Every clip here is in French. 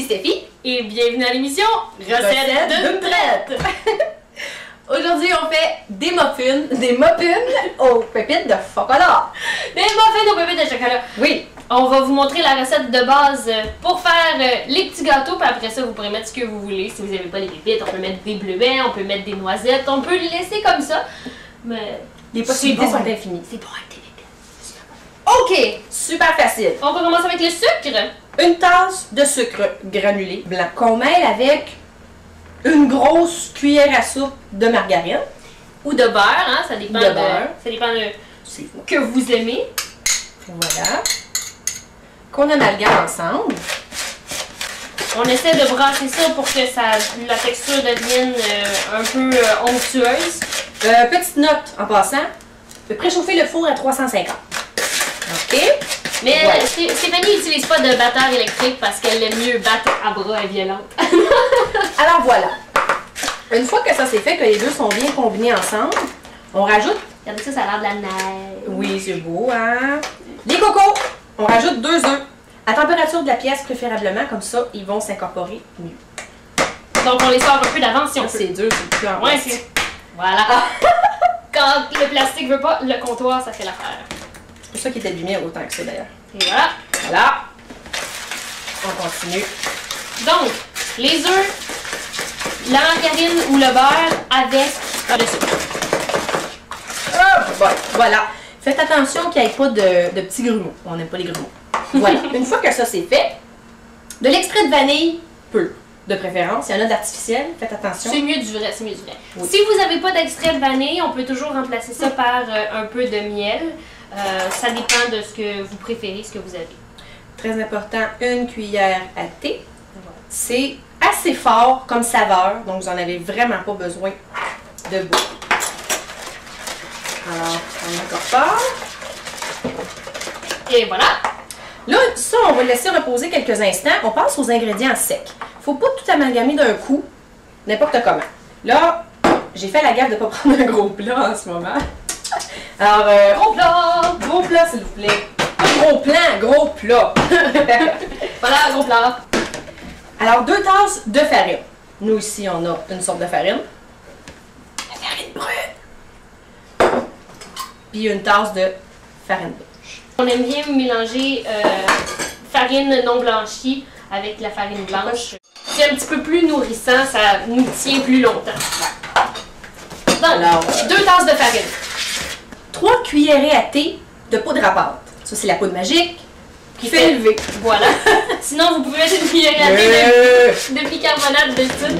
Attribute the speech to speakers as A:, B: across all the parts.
A: Stéphie
B: et bienvenue à l'émission
A: Recette d'une traite. Aujourd'hui, on fait des muffins aux pépites de chocolat.
B: Des muffins aux pépites de chocolat.
A: Oui.
B: On va vous montrer la recette de base pour faire les petits gâteaux, puis après ça, vous pourrez mettre ce que vous voulez. Si vous n'avez pas les pépites, on peut mettre des bleuets, on peut mettre des noisettes, on peut les laisser comme ça. Mais
A: les possibilités sont infinies.
B: C'est bon avec des pépites.
A: Ok, super facile.
B: On va commencer avec le sucre.
A: Une tasse de sucre granulé blanc qu'on mêle avec une grosse cuillère à soupe de margarine.
B: Ou de beurre, hein, ça dépend
A: de beurre.
B: Ça dépend de que vous aimez.
A: Voilà. Qu'on amalgame ensemble.
B: On essaie de brasser ça pour que la texture devienne un peu onctueuse.
A: Petite note en passant, préchauffer le four à 350. OK?
B: Mais
A: voilà.
B: Stéphanie n'utilise pas de batteur électrique parce qu'elle aime mieux battre à bras et violente.
A: Alors voilà. Une fois que ça c'est fait, que les deux sont bien combinés ensemble, on rajoute...
B: Regardez ça, ça a l'air de la neige.
A: Oui, c'est beau, hein? Les cocos! On rajoute 2 œufs. À température de la pièce, préférablement, comme ça, ils vont s'incorporer mieux.
B: Donc on les sort un peu d'avance si on peut.
A: C'est dur, c'est plus en
B: ouais, c'est... Voilà. Quand le plastique veut pas, le comptoir, ça fait l'affaire.
A: C'est pour ça qu'il est allumé autant que ça, d'ailleurs.
B: Et voilà.
A: Voilà. On continue.
B: Donc, les œufs, la margarine ou le beurre avec le sucre.
A: Bon, voilà. Faites attention qu'il n'y ait pas de petits grumeaux. On n'aime pas les grumeaux. Voilà. Une fois que ça c'est fait, de l'extrait de vanille, peu de préférence. Il y en a d'artificiel, faites attention.
B: C'est mieux du vrai, c'est mieux du vrai.
A: Oui.
B: Si vous n'avez pas d'extrait de vanille, on peut toujours remplacer ça par un peu de miel. Ça dépend de ce que vous préférez, ce que vous avez.
A: Très important, une cuillère à thé. Voilà. C'est assez fort comme saveur, donc vous n'en avez vraiment pas besoin de beaucoup. Alors, on incorpore.
B: Et voilà.
A: Là, ça, on va le laisser reposer quelques instants. On passe aux ingrédients secs. Faut pas tout amalgamer d'un coup, n'importe comment. Là, j'ai fait la gaffe de ne pas prendre un gros plat en ce moment. Alors, gros plat, s'il vous plaît. Pas gros plan, gros plat.
B: Voilà, gros plat.
A: Alors, 2 tasses de farine. Nous, ici, on a une sorte de farine. La farine brune. Puis une tasse de farine blanche.
B: On aime bien mélanger farine non blanchie avec la farine blanche. C'est un petit peu plus nourrissant, ça nous tient plus longtemps. Donc, alors, 2 tasses de farine.
A: 3 cuillerées à thé de poudre à pâte. Ça, c'est la poudre magique qui fait lever.
B: Voilà. Sinon, vous pouvez mettre une cuillerée à thé de bicarbonate de soude.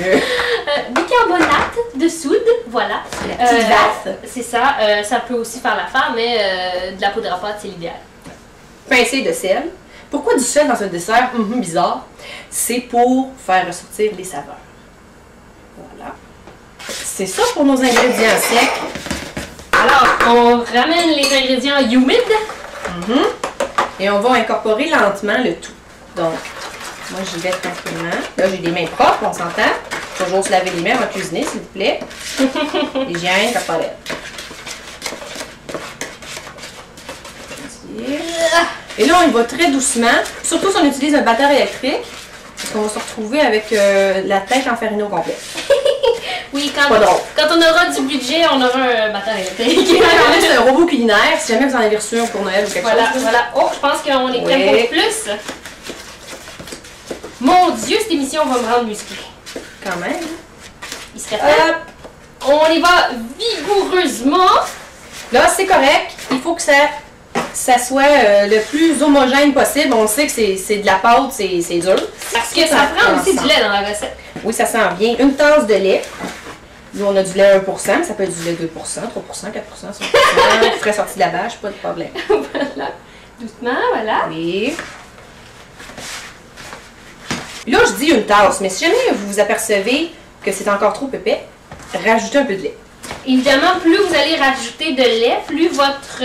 B: Bicarbonate de soude, voilà.
A: La petite vase.
B: C'est ça. Ça peut aussi faire l'affaire, mais de la poudre à pâte, c'est l'idéal.
A: Pincée de sel. Pourquoi du sel dans un dessert bizarre? C'est pour faire ressortir les saveurs. Voilà. C'est ça pour nos ingrédients secs.
B: Alors, on ramène les ingrédients humides.
A: Et on va incorporer lentement le tout. Donc, moi j'y vais tranquillement. Là, j'ai des mains propres, on s'entend. Toujours se laver les mains avant de cuisiner, s'il vous plaît. Hygiène corporelle. Et là, on y va très doucement. Surtout si on utilise un batteur électrique. Parce qu'on va se retrouver avec la tête enfarinée au complet.
B: Oui, quand on aura du budget, on aura un batteur électrique.
A: C'est un robot culinaire, si jamais vous en avez reçu un pour Noël ou quelque chose.
B: Voilà. Oh, je pense qu'on est prêt pour plus. Mon Dieu, cette émission va me rendre musclée.
A: Quand même.
B: Il serait temps. On y va vigoureusement.
A: Là, c'est correct. Il faut que ça soit le plus homogène possible. On sait que c'est de la pâte, c'est dur.
B: Parce que ça prend aussi du lait dans la recette.
A: Oui, ça sent bien. Une tasse de lait. Nous, on a du lait 1%, mais ça peut être du lait 2%, 3%, 4%, 5%. Frais sorti de la bâche, pas de problème.
B: Voilà. Doucement, voilà.
A: Oui. Là, je dis une tasse, mais si jamais vous vous apercevez que c'est encore trop épais, rajoutez un peu de lait.
B: Évidemment, plus vous allez rajouter de lait, plus votre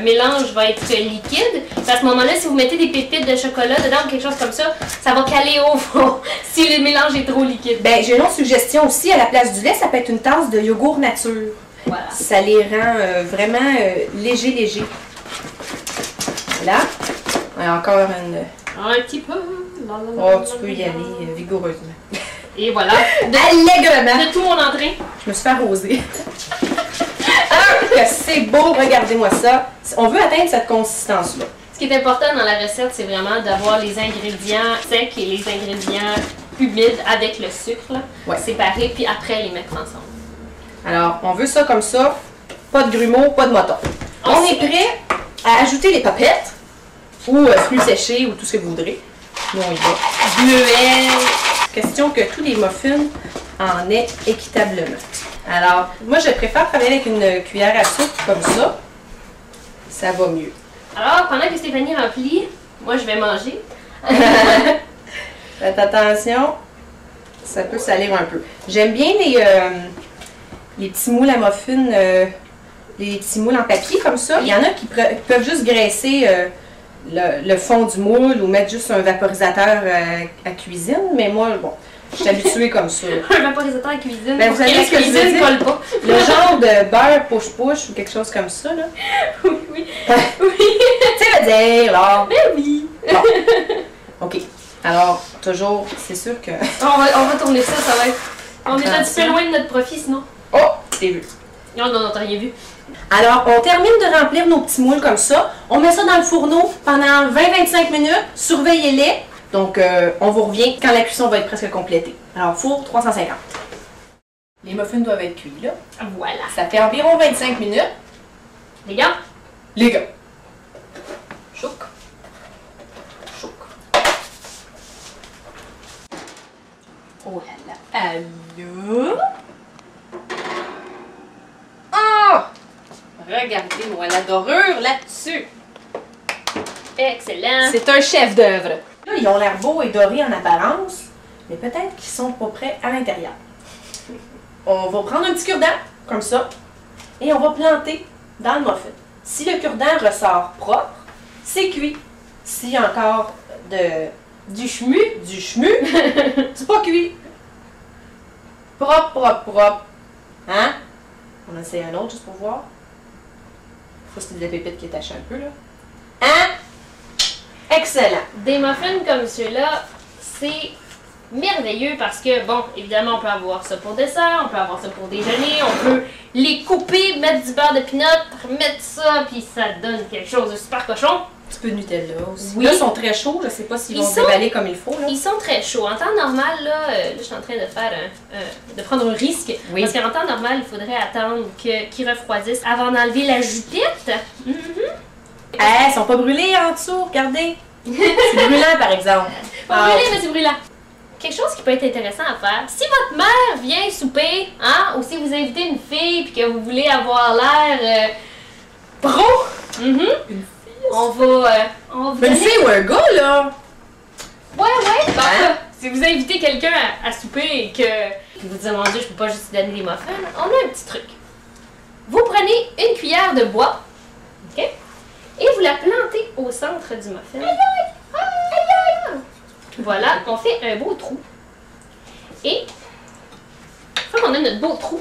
B: mélange va être liquide. À ce moment-là, si vous mettez des pépites de chocolat dedans ou quelque chose comme ça, ça va caler au fond si le mélange est trop liquide.
A: Ben, j'ai une autre suggestion aussi. À la place du lait, ça peut être une tasse de yogourt nature.
B: Voilà.
A: Ça les rend vraiment légers. Voilà. Alors, encore
B: Un petit peu.
A: Oh, tu peux y aller vigoureusement.
B: Et voilà.
A: Allègrement.
B: De tout mon entrain.
A: Je me suis fait arroser. Ah, que c'est beau, regardez-moi ça. On veut atteindre cette consistance-là.
B: Ce qui est important dans la recette, c'est vraiment d'avoir les ingrédients secs et les ingrédients humides avec le sucre, là,
A: Ouais.
B: séparés, puis après les mettre ensemble.
A: Alors, on veut ça comme ça. Pas de grumeaux, pas de mouton. On est prêt à ajouter les papettes ou fruits séchés ou tout ce que vous voudrez. Nous, on y va. Bleuets. Question que tous les muffins en aient équitablement. Alors, moi, je préfère travailler avec une cuillère à soupe comme ça. Ça va mieux.
B: Alors, pendant que Stéphanie remplit, moi je vais manger.
A: Faites attention, ça peut salir un peu. J'aime bien les petits moules à muffins, les petits moules en papier comme ça. Il y en a qui peuvent juste graisser le fond du moule ou mettre juste un vaporisateur à cuisine, mais moi, bon, je suis habituée comme ça.
B: Un vaporisateur à cuisine.
A: Ben, vous savez ce que je veux dire?
B: Colle pas.
A: Le genre de beurre push-push ou quelque chose comme ça, là.
B: Oui, oui.
A: Oui. Tu sais le dire, là.
B: Ben oui.
A: Bon. OK. Alors, toujours, c'est sûr que...
B: On va tourner ça, ça va être... On est un petit peu loin de notre profit, sinon.
A: Oh, c'est vu.
B: Non, non, non, t'as rien vu.
A: Alors, on termine de remplir nos petits moules comme ça. On met ça dans le fourneau pendant 20-25 minutes. Surveillez-les. Donc, on vous revient quand la cuisson va être presque complétée. Alors, four 350. Les muffins doivent être cuits, là.
B: Voilà.
A: Ça fait environ 25 minutes.
B: Les gars,
A: Les gars.
B: chouk. Chouk.
A: Oh là là. Allô? Oh! Regardez-moi la dorure là-dessus.
B: Excellent.
A: C'est un chef d'œuvre. Là, ils ont l'air beaux et dorés en apparence, mais peut-être qu'ils sont pas prêts à l'intérieur. On va prendre un petit cure-dent, comme ça, et on va planter dans le muffin. Si le cure-dent ressort propre, c'est cuit. S'il y a encore du chemu, c'est pas cuit. Propre, propre, propre. Hein? On essaie un autre juste pour voir. Ça, c'est de la pépite qui est tachée un peu, là. Hein? Excellent.
B: Des muffins comme ceux-là, c'est merveilleux parce que, bon, évidemment, on peut avoir ça pour dessert, on peut avoir ça pour déjeuner, on peut les couper, mettre du beurre de pinot, remettre ça, puis ça donne quelque chose de super cochon.
A: Un petit peu de Nutella aussi.
B: Oui.
A: Là, ils sont très chauds. Je sais pas s'ils vont se déballer comme il faut. Là.
B: Ils sont très chauds. En temps normal, là, je suis en train de faire de prendre un risque.
A: Oui.
B: Parce qu'en temps normal, il faudrait attendre qu'ils refroidissent avant d'enlever la jutette.
A: Ils sont pas brûlés en dessous. Regardez. C'est brûlant, par exemple.
B: Pas brûlé, mais c'est brûlant. Quelque chose qui peut être intéressant à faire. Si votre mère vient souper, hein, ou si vous invitez une fille puis que vous voulez avoir l'air pro,
A: Une fille.
B: on va
A: Une
B: donner...
A: fille ou un gars, là?
B: Ouais, bon,
A: Hein?
B: si vous invitez quelqu'un à souper et que vous dites, mon Dieu, je peux pas juste donner des muffins, on a un petit truc. Vous prenez une cuillère de bois, ok, et vous la plantez au centre du muffin. Aïe aïe! Aïe aïe! Voilà, on fait un beau trou. Et, une fois qu'on a notre beau trou,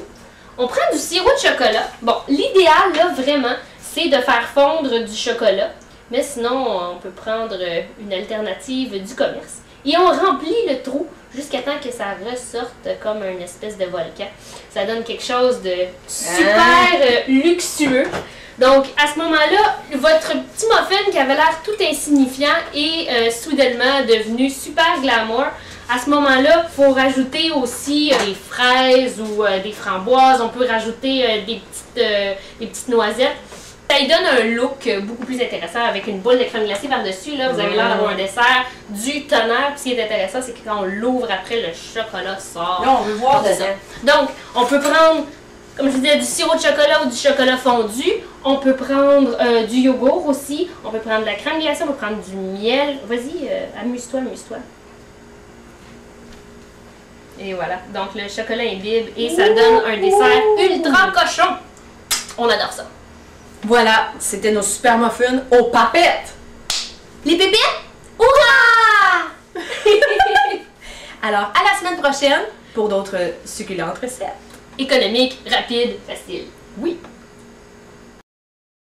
B: on prend du sirop de chocolat. Bon, l'idéal, là, vraiment, c'est de faire fondre du chocolat. Mais sinon, on peut prendre une alternative du commerce. Et on remplit le trou jusqu'à temps que ça ressorte comme une espèce de volcan. Ça donne quelque chose de super luxueux. Donc, à ce moment-là, votre petit muffin qui avait l'air tout insignifiant est soudainement devenu super glamour. À ce moment-là, il faut rajouter aussi des fraises ou des framboises. On peut rajouter des petites noisettes. Ça lui donne un look beaucoup plus intéressant avec une boule de crème glacée par-dessus. Là, vous avez l'air d'avoir un dessert du tonnerre. Puis ce qui est intéressant, c'est que quand on l'ouvre après, le chocolat sort.
A: Là, on veut voir dedans.
B: Donc, on peut prendre, comme je disais, du sirop de chocolat ou du chocolat fondu. On peut prendre du yogourt aussi. On peut prendre de la crème glacée. On peut prendre du miel. Vas-y, amuse-toi, amuse-toi. Et voilà. Donc, le chocolat imbibe et ça donne un dessert ultra cochon. On adore ça.
A: Voilà, c'était nos super muffins aux papettes.
B: Les pépites? Hurrah!
A: Alors, à la semaine prochaine pour d'autres succulentes recettes.
B: Économique, rapide, facile.
A: Oui.